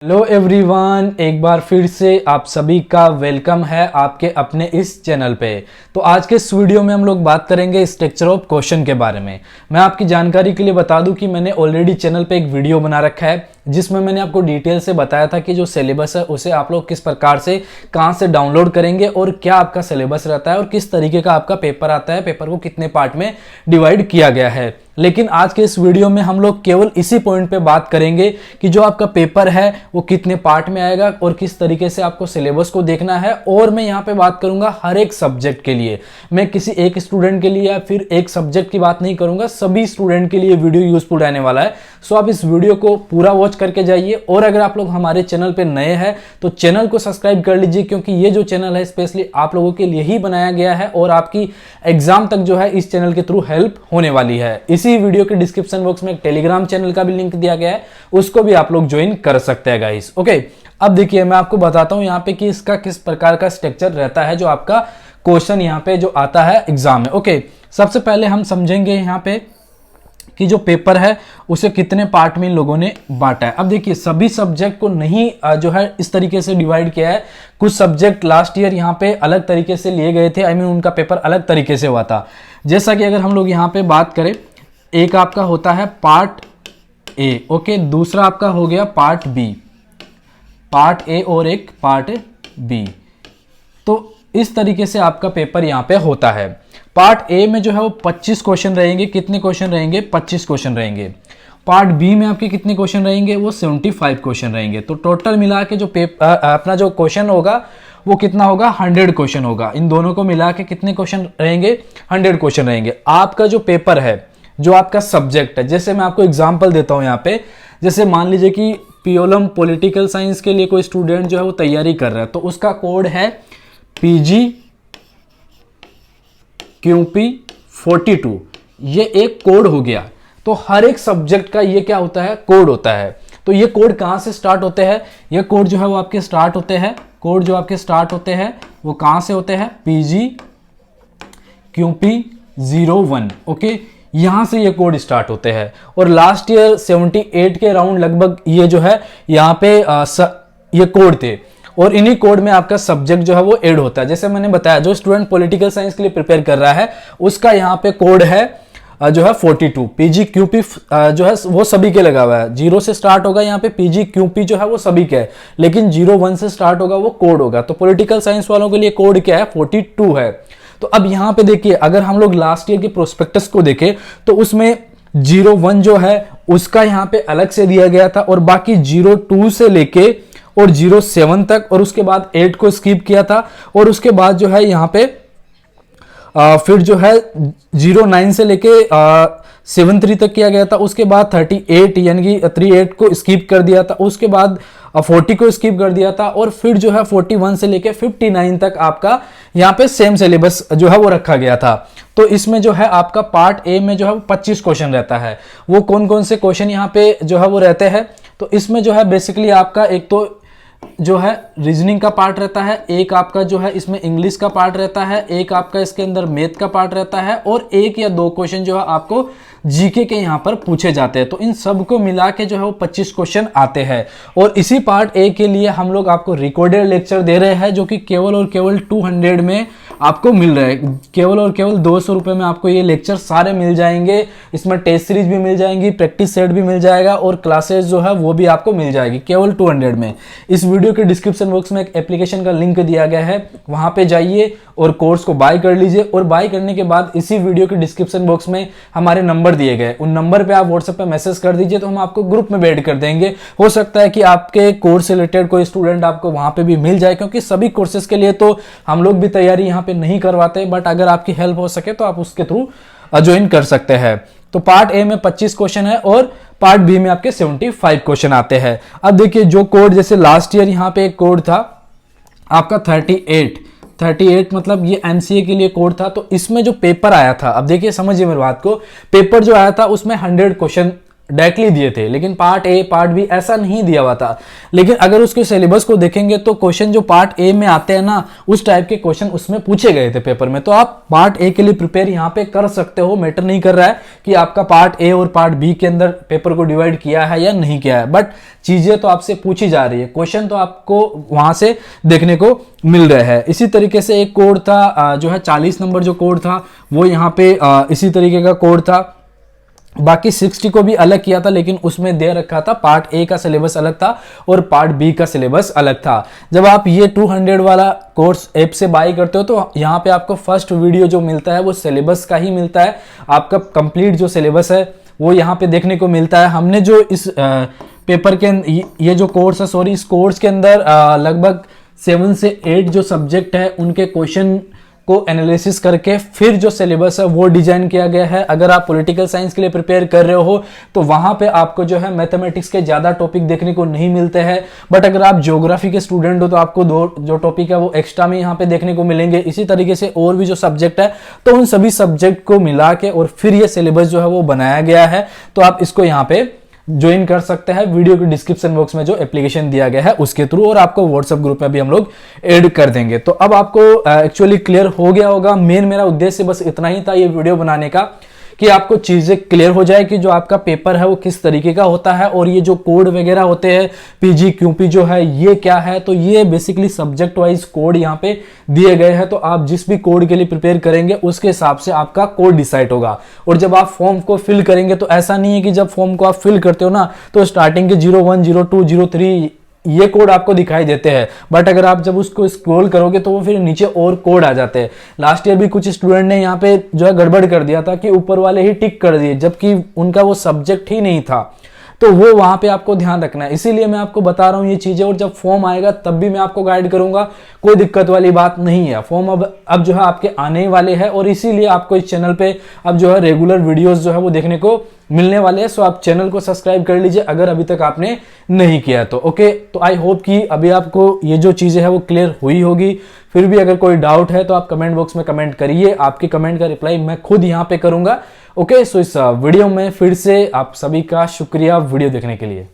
Hello everyone, एक बार फिर से आप सभी का वेलकम है आपके अपने इस चैनल पे। तो आज के इस वीडियो में हम लोग बात करेंगे स्ट्रक्चर ऑफ क्वेश्चन के बारे में। मैं आपकी जानकारी के लिए बता दूं कि मैंने ऑलरेडी चैनल पे एक वीडियो बना रखा है जिसमें मैंने आपको डिटेल से बताया था कि जो सिलेबस है उसे आप लोग किस प्रकार से कहाँ से डाउनलोड करेंगे और क्या आपका सिलेबस रहता है और किस तरीके का आपका पेपर आता है, पेपर को कितने पार्ट में डिवाइड किया गया है। लेकिन आज के इस वीडियो में हम लोग केवल इसी पॉइंट पे बात करेंगे कि जो आपका पेपर है वो कितने पार्ट में आएगा और किस तरीके से आपको सिलेबस को देखना है। और मैं यहाँ पे बात करूंगा हर एक सब्जेक्ट के लिए, मैं किसी एक स्टूडेंट के लिए या फिर एक सब्जेक्ट की बात नहीं करूंगा, सभी स्टूडेंट के लिए वीडियो यूजफुल रहने वाला है। सो आप इस वीडियो को पूरा वॉच करके जाइए। और अगर आप लोग हमारे चैनल पे नए हैं तो चैनल को सब्सक्राइब कर लीजिए, क्योंकि ये जो चैनल है स्पेशली आप लोगों के लिए ही बनाया गया है और आपकी एग्जाम तक जो है इस चैनल के थ्रू हेल्प होने वाली है। इसी वीडियो के डिस्क्रिप्शन बॉक्स में एक टेलीग्राम चैनल का भी लिंक दिया गया है, उसको भी आप लोग ज्वाइन कर सकते हैं गाइस। ओके, अब देखिए मैं आपको बताता हूं यहाँ पे कि इसका किस प्रकार का स्ट्रक्चर रहता है जो आपका क्वेश्चन यहाँ पे जो आता है एग्जाम में। ओके, सबसे पहले हम समझेंगे यहाँ पे कि जो पेपर है उसे कितने पार्ट में इन लोगों ने बांटा है। अब देखिए सभी सब्जेक्ट को नहीं जो है इस तरीके से डिवाइड किया है। कुछ सब्जेक्ट लास्ट ईयर यहाँ पे अलग तरीके से लिए गए थे, उनका पेपर अलग तरीके से हुआ था। जैसा कि अगर हम लोग यहाँ पे बात करें, एक आपका होता है पार्ट ए, ओके, दूसरा आपका हो गया पार्ट बी, पार्ट ए और एक पार्ट बी। तो इस तरीके से आपका पेपर यहाँ पे होता है। पार्ट ए में जो है वो 25 क्वेश्चन रहेंगे। कितने क्वेश्चन रहेंगे? 25 क्वेश्चन रहेंगे। पार्ट बी में आपके कितने क्वेश्चन रहेंगे? वो 75 क्वेश्चन रहेंगे। तो टोटल मिला के जो अपना जो क्वेश्चन होगा वो कितना होगा? 100 क्वेश्चन होगा। इन दोनों को मिला के कितने क्वेश्चन रहेंगे? 100 क्वेश्चन रहेंगे। आपका जो पेपर है, जो आपका सब्जेक्ट है, जैसे मैं आपको एग्जाम्पल देता हूं यहाँ पे, जैसे मान लीजिए कि पीओलम पॉलिटिकल साइंस के लिए कोई स्टूडेंट जो है वो तैयारी कर रहा है, तो उसका कोड है PG QP 42। ये एक कोड हो गया। तो हर एक सब्जेक्ट का ये क्या होता है? कोड होता है। तो ये कोड कहां से स्टार्ट होते हैं? ये कोड जो है वो आपके स्टार्ट होते हैं, कोड जो आपके स्टार्ट होते हैं वो कहां से होते हैं? PG QP 01। ओके, यहां से ये कोड स्टार्ट होते हैं और लास्ट ईयर 78 के अराउंड लगभग ये जो है यहाँ पे ये कोड थे और इन्हीं कोड में आपका सब्जेक्ट जो है वो ऐड होता है। जैसे मैंने बताया, जो स्टूडेंट पॉलिटिकल साइंस के लिए प्रिपेयर कर रहा है उसका यहाँ पे कोड है जो है 42। PG QP जो है वो सभी के लगा हुआ है। 0 से स्टार्ट होगा यहाँ पे, PG QP जो है वो सभी के है, लेकिन 01 से स्टार्ट होगा वो कोड होगा। तो पॉलिटिकल साइंस वालों के लिए कोड क्या है? 42 है। तो अब यहाँ पे देखिए, अगर हम लोग लास्ट ईयर के प्रोस्पेक्टस को देखें तो उसमें 01 जो है उसका यहाँ पे अलग से दिया गया था और बाकी 02 से लेके और 07 तक और उसके बाद 8 को स्किप किया था और उसके बाद जो है यहाँ पे फिर जो है 09 से लेके 73 तक किया गया था। उसके बाद 38 यानी कि 38 को स्किप कर दिया था, उसके बाद 40 को स्किप कर दिया था और फिर जो है 41 से लेके 59 तक आपका यहाँ पे सेम सिलेबस जो है वो रखा गया था। तो इसमें जो है आपका पार्ट ए में जो है 25 क्वेश्चन रहता है। वो कौन कौन से क्वेश्चन यहाँ पे जो है वो रहते हैं? तो इसमें जो है बेसिकली आपका एक तो जो है रीजनिंग का पार्ट रहता है, एक आपका जो है इसमें इंग्लिश का पार्ट रहता है, एक आपका इसके अंदर मैथ का पार्ट रहता है और एक या दो क्वेश्चन जो है आपको जीके के यहाँ पर पूछे जाते हैं। तो इन सब को मिला के जो है वो 25 क्वेश्चन आते हैं। और इसी पार्ट ए के लिए हम लोग आपको रिकॉर्डेड लेक्चर दे रहे हैं जो कि केवल और केवल 200 में आपको मिल रहा है। केवल और केवल 200 रुपये में आपको ये लेक्चर सारे मिल जाएंगे। इसमें टेस्ट सीरीज भी मिल जाएंगी, प्रैक्टिस सेट भी मिल जाएगा और क्लासेस जो है वो भी आपको मिल जाएगी केवल 200 में। इस वीडियो के डिस्क्रिप्शन बॉक्स में एक एप्लीकेशन का लिंक दिया गया है, वहां पे जाइए और कोर्स को बाय कर लीजिए। और बाय करने के बाद इसी वीडियो के डिस्क्रिप्शन बॉक्स में हमारे नंबर दिए गए, उन नंबर पे आप व्हाट्सएप पे मैसेज कर दीजिए तो हम आपको ग्रुप में ऐड कर देंगे। हो सकता है कि आपके कोर्स से रिलेटेड कोई स्टूडेंट आपको वहां पे भी मिल जाए, क्योंकि सभी कोर्सेज के लिए तो हम लोग भी तैयारी यहाँ पे नहीं करवाते, बट अगर आपकी हेल्प हो सके तो आप उसके थ्रू ज्वाइन कर सकते हैं। तो पार्ट ए में 25 क्वेश्चन है और पार्ट बी में आपके 75 क्वेश्चन आते हैं। अब देखिए जो कोड, जैसे लास्ट ईयर यहाँ पे एक कोड था आपका 38 मतलब ये एमसीए के लिए कोड था। तो इसमें जो पेपर आया था, अब देखिए समझिए मेरी बात को, पेपर जो आया था उसमें 100 क्वेश्चन डायरेक्टली दिए थे, लेकिन पार्ट ए पार्ट बी ऐसा नहीं दिया हुआ था। लेकिन अगर उसके सिलेबस को देखेंगे तो क्वेश्चन जो पार्ट ए में आते हैं ना, उस टाइप के क्वेश्चन उसमें पूछे गए थे पेपर में। तो आप पार्ट ए के लिए प्रिपेयर यहाँ पे कर सकते हो, मैटर नहीं कर रहा है कि आपका पार्ट ए और पार्ट बी के अंदर पेपर को डिवाइड किया है या नहीं किया है, बट चीजें तो आपसे पूछी जा रही है, क्वेश्चन तो आपको वहां से देखने को मिल रहा है। इसी तरीके से एक कोड था जो है 40 नंबर जो कोड था वो यहाँ पे इसी तरीके का कोड था। बाकी 60 को भी अलग किया था, लेकिन उसमें दे रखा था पार्ट ए का सिलेबस अलग था और पार्ट बी का सिलेबस अलग था। जब आप ये 200 वाला कोर्स ऐप से बाई करते हो तो यहाँ पे आपको फर्स्ट वीडियो जो मिलता है वो सिलेबस का ही मिलता है, आपका कंप्लीट जो सिलेबस है वो यहाँ पे देखने को मिलता है। हमने जो इस पेपर के ये जो कोर्स है, सॉरी इस कोर्स के अंदर लगभग 7 से 8 जो सब्जेक्ट है उनके क्वेश्चन को एनालिसिस करके फिर जो सिलेबस है वो डिजाइन किया गया है। अगर आप पॉलिटिकल साइंस के लिए प्रिपेयर कर रहे हो तो वहां पे आपको जो है मैथमेटिक्स के ज्यादा टॉपिक देखने को नहीं मिलते हैं, बट अगर आप ज्योग्राफी के स्टूडेंट हो तो आपको 2 जो टॉपिक है वो एक्स्ट्रा में यहाँ पे देखने को मिलेंगे। इसी तरीके से और भी जो सब्जेक्ट है तो उन सभी सब्जेक्ट को मिला के और फिर ये सिलेबस जो है वो बनाया गया है। तो आप इसको यहाँ पे ज्वाइन कर सकते हैं वीडियो के डिस्क्रिप्शन बॉक्स में जो एप्लीकेशन दिया गया है उसके थ्रू, और आपको व्हाट्सएप ग्रुप में भी हम लोग ऐड कर देंगे। तो अब आपको एक्चुअली क्लियर हो गया होगा। मेन मेरा उद्देश्य बस इतना ही था ये वीडियो बनाने का कि आपको चीजें क्लियर हो जाए कि जो आपका पेपर है वो किस तरीके का होता है, और ये जो कोड वगैरह होते हैं पीजी क्यूपी जो है ये क्या है। तो ये बेसिकली सब्जेक्ट वाइज कोड यहाँ पे दिए गए हैं, तो आप जिस भी कोड के लिए प्रिपेयर करेंगे उसके हिसाब से आपका कोड डिसाइड होगा। और जब आप फॉर्म को फिल करेंगे तो ऐसा नहीं है कि जब फॉर्म को आप फिल करते हो ना तो स्टार्टिंग के 01, 02, 03 ये कोड आपको दिखाई देते हैं, बट अगर आप जब उसको स्क्रॉल करोगे तो वो फिर नीचे और कोड आ जाते हैं। लास्ट ईयर भी कुछ स्टूडेंट ने यहाँ पे जो है गड़बड़ कर दिया था कि ऊपर वाले ही टिक कर दिए, जबकि उनका वो सब्जेक्ट ही नहीं था। तो वो वहां पे आपको ध्यान रखना है, इसीलिए मैं आपको बता रहा हूं ये चीजें, और जब फॉर्म आएगा तब भी मैं आपको गाइड करूंगा, कोई दिक्कत वाली बात नहीं है। फॉर्म अब जो है आपके आने वाले हैं, और इसीलिए आपको इस चैनल पे अब जो है रेगुलर वीडियोस जो है वो देखने को मिलने वाले हैं। सो आप चैनल को सब्सक्राइब कर लीजिए अगर अभी तक आपने नहीं किया तो। ओके, तो आई होप कि अभी आपको ये जो चीजें है वो क्लियर हुई होगी। फिर भी अगर कोई डाउट है तो आप कमेंट बॉक्स में कमेंट करिए, आपके कमेंट का रिप्लाई मैं खुद यहाँ पे करूंगा। ओके, सो इस वीडियो में फिर से आप सभी का शुक्रिया वीडियो देखने के लिए।